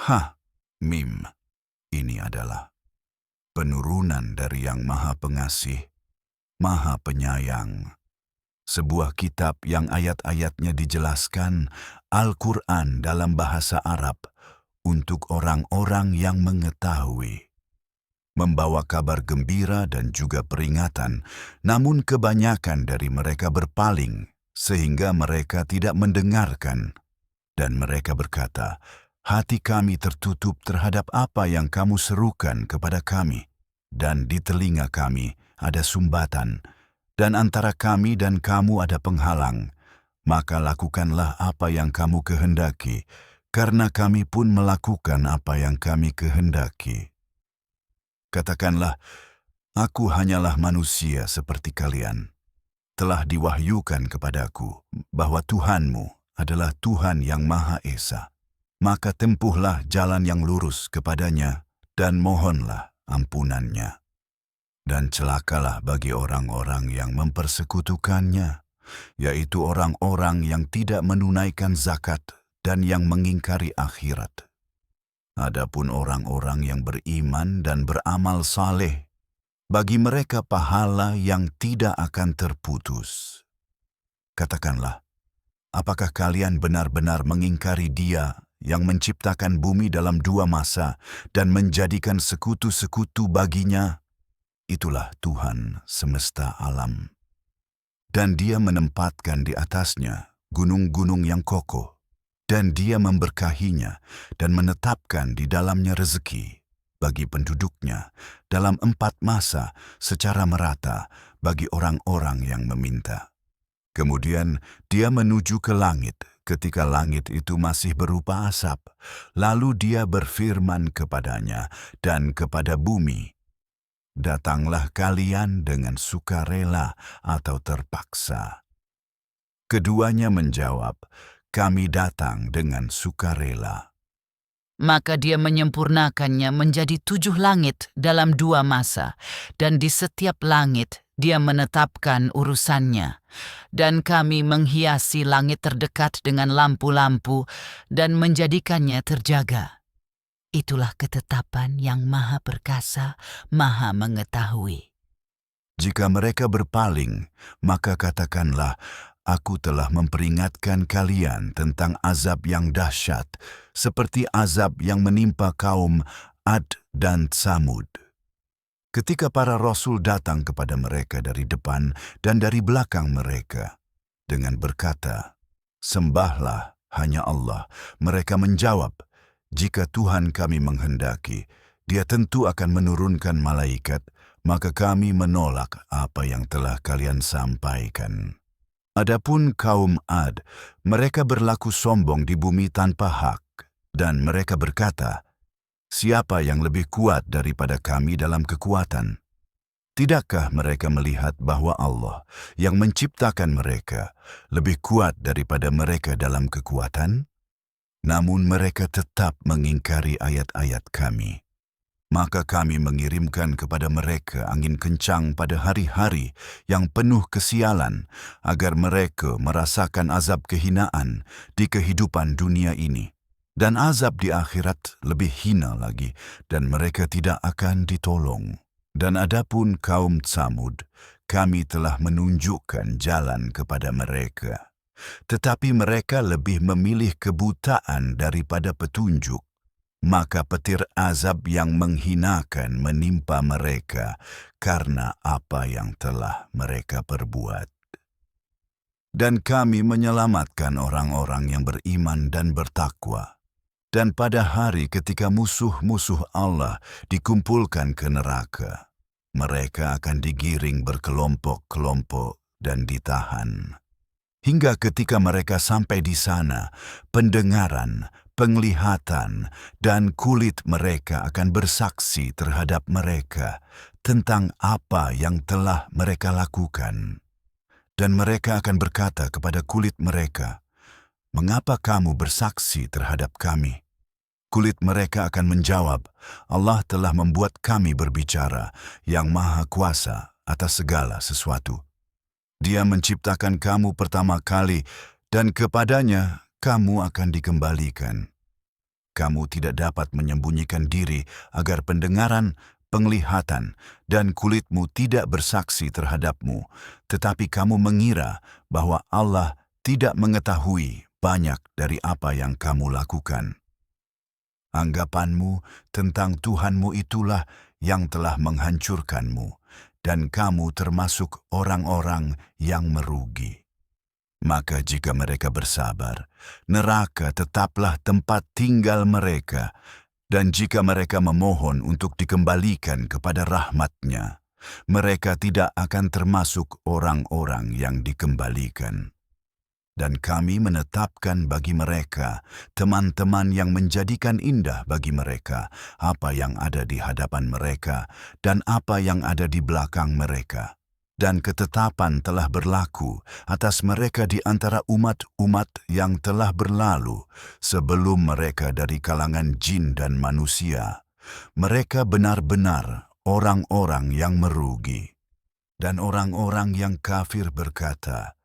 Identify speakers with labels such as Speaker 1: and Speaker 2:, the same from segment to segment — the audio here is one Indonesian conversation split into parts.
Speaker 1: Hah, Mim, ini adalah penurunan dari Yang Maha Pengasih, Maha Penyayang. Sebuah kitab yang ayat-ayatnya dijelaskan Al-Quran dalam bahasa Arab untuk orang-orang yang mengetahui. Membawa kabar gembira dan juga peringatan, namun kebanyakan dari mereka berpaling sehingga mereka tidak mendengarkan. Dan mereka berkata, hati kami tertutup terhadap apa yang kamu serukan kepada kami, dan di telinga kami ada sumbatan, dan antara kami dan kamu ada penghalang. Maka lakukanlah apa yang kamu kehendaki, karena kami pun melakukan apa yang kami kehendaki. Katakanlah, aku hanyalah manusia seperti kalian. Telah diwahyukan kepadaku bahwa Tuhanmu adalah Tuhan yang Maha Esa. Maka tempuhlah jalan yang lurus kepadanya dan mohonlah ampunannya. Dan celakalah bagi orang-orang yang mempersekutukannya, yaitu orang-orang yang tidak menunaikan zakat dan yang mengingkari akhirat. Adapun orang-orang yang beriman dan beramal saleh, bagi mereka pahala yang tidak akan terputus. Katakanlah, apakah kalian benar-benar mengingkari Dia yang menciptakan bumi dalam 2 masa dan menjadikan sekutu-sekutu baginya? Itulah Tuhan semesta alam. Dan Dia menempatkan di atasnya gunung-gunung yang kokoh, dan Dia memberkahinya dan menetapkan di dalamnya rezeki bagi penduduknya dalam 4 masa secara merata bagi orang-orang yang meminta. Kemudian Dia menuju ke langit ketika langit itu masih berupa asap. Lalu Dia berfirman kepadanya dan kepada bumi, datanglah kalian dengan sukarela atau terpaksa. Keduanya menjawab, kami datang dengan sukarela.
Speaker 2: Maka Dia menyempurnakannya menjadi 7 langit dalam 2 masa, dan di setiap langit Dia menetapkan urusannya. Dan kami menghiasi langit terdekat dengan lampu-lampu dan menjadikannya terjaga. Itulah ketetapan yang Maha Perkasa, Maha Mengetahui.
Speaker 1: Jika mereka berpaling, maka katakanlah, aku telah memperingatkan kalian tentang azab yang dahsyat, seperti azab yang menimpa kaum Ad dan Tsamud. Ketika para rasul datang kepada mereka dari depan dan dari belakang mereka, dengan berkata, sembahlah hanya Allah, mereka menjawab, jika Tuhan kami menghendaki, Dia tentu akan menurunkan malaikat, maka kami menolak apa yang telah kalian sampaikan. Adapun kaum Ad, mereka berlaku sombong di bumi tanpa hak, dan mereka berkata, siapa yang lebih kuat daripada kami dalam kekuatan? Tidakkah mereka melihat bahwa Allah yang menciptakan mereka lebih kuat daripada mereka dalam kekuatan? Namun mereka tetap mengingkari ayat-ayat kami. Maka kami mengirimkan kepada mereka angin kencang pada hari-hari yang penuh kesialan, agar mereka merasakan azab kehinaan di kehidupan dunia ini. Dan azab di akhirat lebih hina lagi, dan mereka tidak akan ditolong. Dan adapun kaum Tsamud, kami telah menunjukkan jalan kepada mereka. Tetapi mereka lebih memilih kebutaan daripada petunjuk. Maka petir azab yang menghinakan menimpa mereka karena apa yang telah mereka perbuat. Dan kami menyelamatkan orang-orang yang beriman dan bertakwa. Dan pada hari ketika musuh-musuh Allah dikumpulkan ke neraka, mereka akan digiring berkelompok-kelompok dan ditahan. Hingga ketika mereka sampai di sana, pendengaran, penglihatan, dan kulit mereka akan bersaksi terhadap mereka tentang apa yang telah mereka lakukan. Dan mereka akan berkata kepada kulit mereka, mengapa kamu bersaksi terhadap kami? Kulit mereka akan menjawab, Allah telah membuat kami berbicara yang maha kuasa atas segala sesuatu. Dia menciptakan kamu pertama kali, dan kepadanya kamu akan dikembalikan. kamu tidak dapat menyembunyikan diri agar pendengaran, penglihatan, dan kulitmu tidak bersaksi terhadapmu, tetapi kamu mengira bahwa Allah tidak mengetahui banyak dari apa yang kamu lakukan. Anggapanmu tentang Tuhanmu itulah yang telah menghancurkanmu, dan kamu termasuk orang-orang yang merugi. Maka jika mereka bersabar, neraka tetaplah tempat tinggal mereka, dan jika mereka memohon untuk dikembalikan kepada rahmat-Nya, mereka tidak akan termasuk orang-orang yang dikembalikan. Dan kami menetapkan bagi mereka teman-teman yang menjadikan indah bagi mereka apa yang ada di hadapan mereka dan apa yang ada di belakang mereka. Dan ketetapan telah berlaku atas mereka di antara umat-umat yang telah berlalu sebelum mereka dari kalangan jin dan manusia. Mereka benar-benar orang-orang yang merugi. Dan orang-orang yang kafir berkata,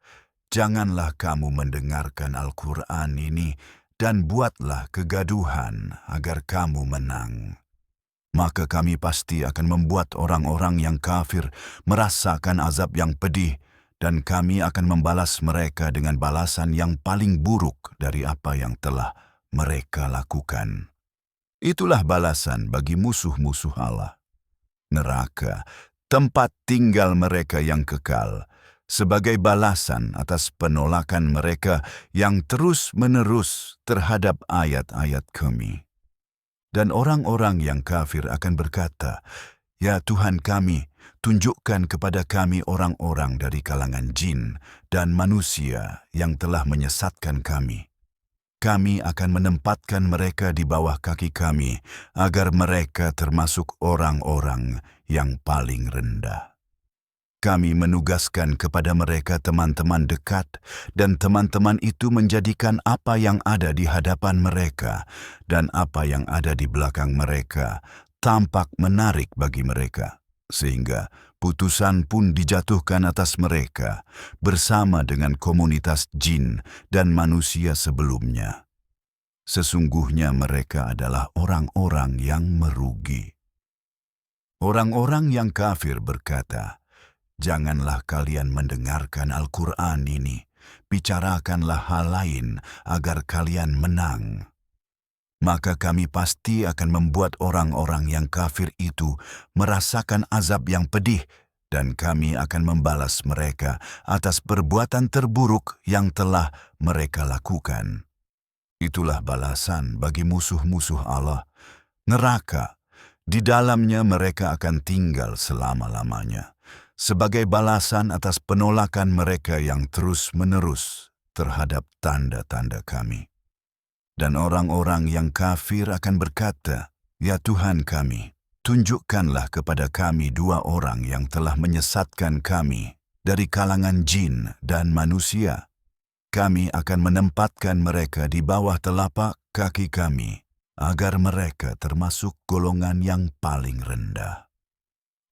Speaker 1: "Janganlah kamu mendengarkan Al-Quran ini dan buatlah kegaduhan agar kamu menang." Maka kami pasti akan membuat orang-orang yang kafir merasakan azab yang pedih, dan kami akan membalas mereka dengan balasan yang paling buruk dari apa yang telah mereka lakukan. Itulah balasan bagi musuh-musuh Allah. Neraka, tempat tinggal mereka yang kekal, sebagai balasan atas penolakan mereka yang terus-menerus terhadap ayat-ayat Kami. Dan orang-orang yang kafir akan berkata, "Ya Tuhan kami, tunjukkan kepada kami orang-orang dari kalangan jin dan manusia yang telah menyesatkan kami. Kami akan menempatkan mereka di bawah kaki kami, agar mereka termasuk orang-orang yang paling rendah." Kami menugaskan kepada mereka teman-teman dekat, dan teman-teman itu menjadikan apa yang ada di hadapan mereka dan apa yang ada di belakang mereka tampak menarik bagi mereka, sehingga putusan pun dijatuhkan atas mereka bersama dengan komunitas jin dan manusia sebelumnya. Sesungguhnya mereka adalah orang-orang yang merugi. Orang-orang yang kafir berkata, "Janganlah kalian mendengarkan Al-Quran ini, bicarakanlah hal lain agar kalian menang." Maka kami pasti akan membuat orang-orang yang kafir itu merasakan azab yang pedih, dan kami akan membalas mereka atas perbuatan terburuk yang telah mereka lakukan. Itulah balasan bagi musuh-musuh Allah, neraka. Di dalamnya mereka akan tinggal selama-lamanya, sebagai balasan atas penolakan mereka yang terus-menerus terhadap tanda-tanda kami. Dan orang-orang yang kafir akan berkata, "Ya Tuhan kami, tunjukkanlah kepada kami 2 orang yang telah menyesatkan kami dari kalangan jin dan manusia. Kami akan menempatkan mereka di bawah telapak kaki kami, agar mereka termasuk golongan yang paling rendah."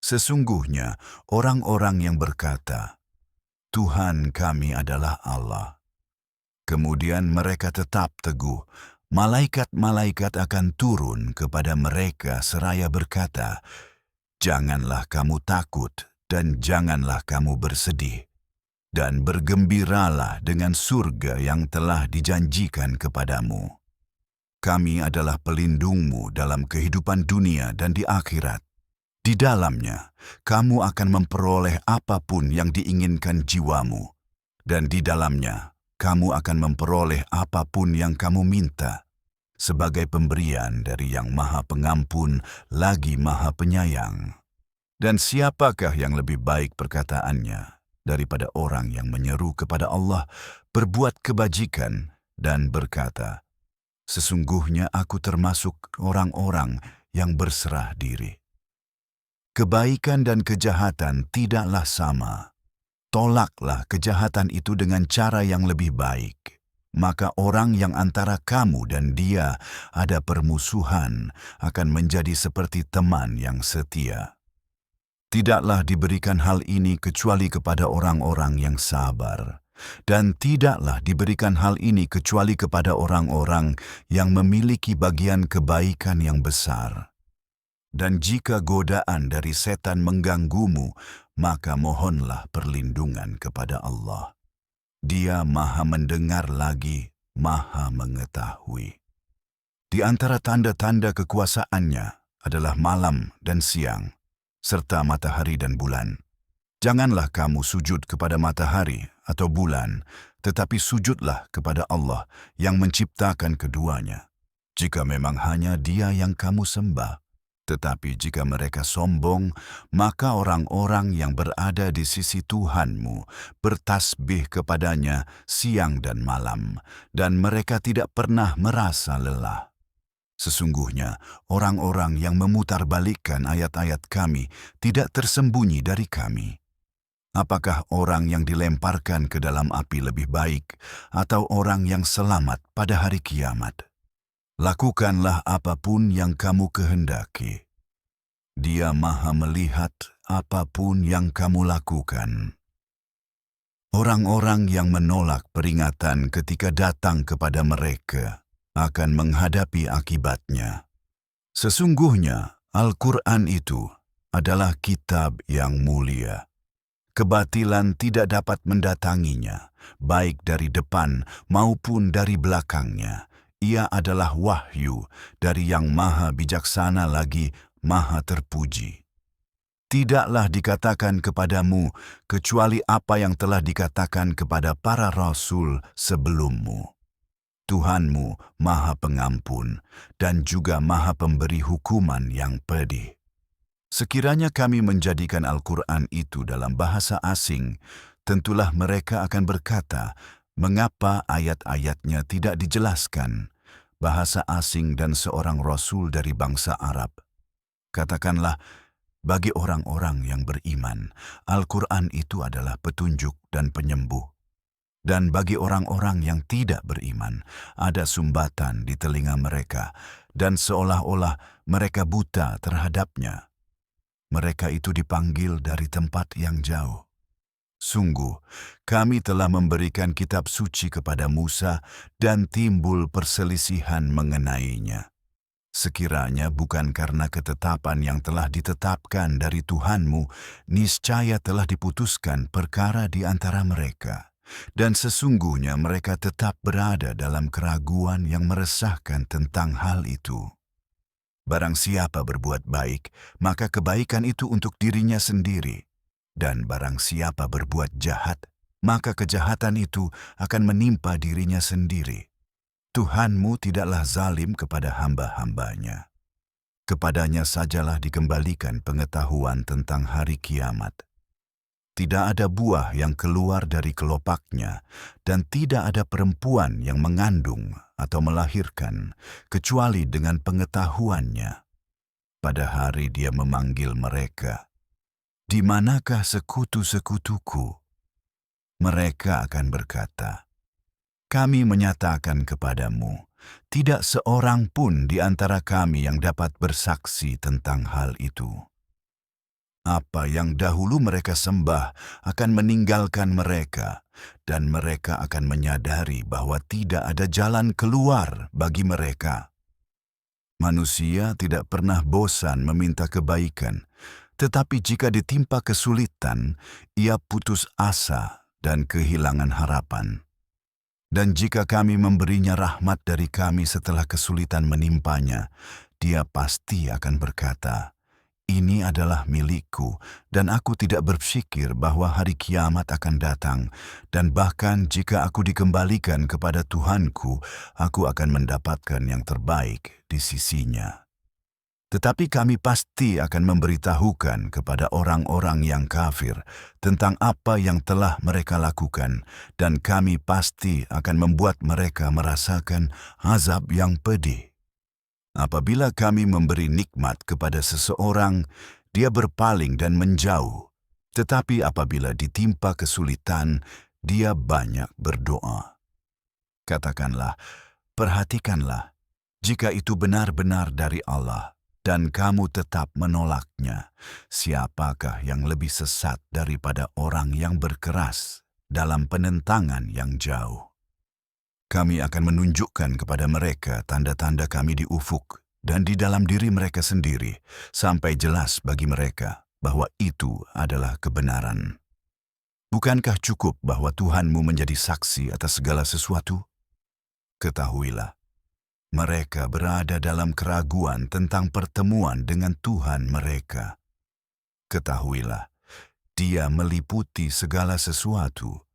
Speaker 1: Sesungguhnya orang-orang yang berkata, "Tuhan kami adalah Allah." Kemudian mereka tetap teguh, malaikat-malaikat akan turun kepada mereka seraya berkata, "Janganlah kamu takut dan janganlah kamu bersedih, dan bergembiralah dengan surga yang telah dijanjikan kepadamu. Kami adalah pelindungmu dalam kehidupan dunia dan di akhirat. Di dalamnya, kamu akan memperoleh apapun yang diinginkan jiwamu, dan di dalamnya, kamu akan memperoleh apapun yang kamu minta, sebagai pemberian dari Yang Maha Pengampun lagi Maha Penyayang. Dan siapakah yang lebih baik perkataannya daripada orang yang menyeru kepada Allah, berbuat kebajikan, dan berkata, 'Sesungguhnya aku termasuk orang-orang yang berserah diri.' Kebaikan dan kejahatan tidaklah sama. Tolaklah kejahatan itu dengan cara yang lebih baik. Maka orang yang antara kamu dan dia ada permusuhan akan menjadi seperti teman yang setia. Tidaklah diberikan hal ini kecuali kepada orang-orang yang sabar. Dan tidaklah diberikan hal ini kecuali kepada orang-orang yang memiliki bagian kebaikan yang besar. Dan jika godaan dari setan mengganggumu, maka mohonlah perlindungan kepada Allah. Dia Maha mendengar lagi, Maha mengetahui. Di antara tanda-tanda kekuasaannya adalah malam dan siang, serta matahari dan bulan. Janganlah kamu sujud kepada matahari atau bulan, tetapi sujudlah kepada Allah yang menciptakan keduanya. Jika memang hanya Dia yang kamu sembah, tetapi jika mereka sombong, maka orang-orang yang berada di sisi Tuhanmu bertasbih kepadanya siang dan malam, dan mereka tidak pernah merasa lelah. Sesungguhnya, orang-orang yang memutarbalikkan ayat-ayat kami tidak tersembunyi dari kami. Apakah orang yang dilemparkan ke dalam api lebih baik atau orang yang selamat pada hari kiamat? Lakukanlah apapun yang kamu kehendaki. Dia Maha melihat apapun yang kamu lakukan. Orang-orang yang menolak peringatan ketika datang kepada mereka akan menghadapi akibatnya. Sesungguhnya, Al-Quran itu adalah kitab yang mulia. Kebatilan tidak dapat mendatanginya, baik dari depan maupun dari belakangnya. Ia adalah wahyu dari Yang Maha Bijaksana lagi Maha Terpuji. Tidaklah dikatakan kepadamu kecuali apa yang telah dikatakan kepada para rasul sebelummu. Tuhanmu Maha Pengampun dan juga Maha Pemberi hukuman yang pedih. Sekiranya kami menjadikan Al-Quran itu dalam bahasa asing, tentulah mereka akan berkata, mengapa ayat-ayatnya tidak dijelaskan, bahasa asing dan seorang rasul dari bangsa Arab. Katakanlah, bagi orang-orang yang beriman, Al-Quran itu adalah petunjuk dan penyembuh. Dan bagi orang-orang yang tidak beriman, ada sumbatan di telinga mereka, dan seolah-olah mereka buta terhadapnya. Mereka itu dipanggil dari tempat yang jauh. Sungguh, kami telah memberikan kitab suci kepada Musa dan timbul perselisihan mengenainya. Sekiranya bukan karena ketetapan yang telah ditetapkan dari Tuhanmu, niscaya telah diputuskan perkara di antara mereka. Dan sesungguhnya mereka tetap berada dalam keraguan yang meresahkan tentang hal itu. Barang siapa berbuat baik, maka kebaikan itu untuk dirinya sendiri. Dan barang siapa berbuat jahat, maka kejahatan itu akan menimpa dirinya sendiri. Tuhanmu tidaklah zalim kepada hamba-hambanya. Kepadanya sajalah dikembalikan pengetahuan tentang hari kiamat. Tidak ada buah yang keluar dari kelopaknya, dan tidak ada perempuan yang mengandung atau melahirkan, kecuali dengan pengetahuannya. Pada hari Dia memanggil mereka, "Di manakah sekutu-sekutuku?" Mereka akan berkata, "Kami menyatakan kepadamu, tidak seorang pun di antara kami yang dapat bersaksi tentang hal itu." Apa yang dahulu mereka sembah akan meninggalkan mereka, dan mereka akan menyadari bahwa tidak ada jalan keluar bagi mereka. Manusia tidak pernah bosan meminta kebaikan, tetapi jika ditimpa kesulitan, ia putus asa dan kehilangan harapan. Dan jika kami memberinya rahmat dari kami setelah kesulitan menimpanya, dia pasti akan berkata, "Ini adalah milikku, dan aku tidak berpikir bahwa hari kiamat akan datang, dan bahkan jika aku dikembalikan kepada Tuhanku, aku akan mendapatkan yang terbaik di sisinya." Tetapi kami pasti akan memberitahukan kepada orang-orang yang kafir tentang apa yang telah mereka lakukan, dan kami pasti akan membuat mereka merasakan azab yang pedih. Apabila kami memberi nikmat kepada seseorang, dia berpaling dan menjauh. Tetapi apabila ditimpa kesulitan, dia banyak berdoa. Katakanlah, perhatikanlah, jika itu benar-benar dari Allah, dan kamu tetap menolaknya, siapakah yang lebih sesat daripada orang yang berkeras dalam penentangan yang jauh. Kami akan menunjukkan kepada mereka tanda-tanda kami di ufuk dan di dalam diri mereka sendiri, sampai jelas bagi mereka bahwa itu adalah kebenaran. Bukankah cukup bahwa Tuhanmu menjadi saksi atas segala sesuatu? Ketahuilah, mereka berada dalam keraguan tentang pertemuan dengan Tuhan mereka. Ketahuilah, Dia meliputi segala sesuatu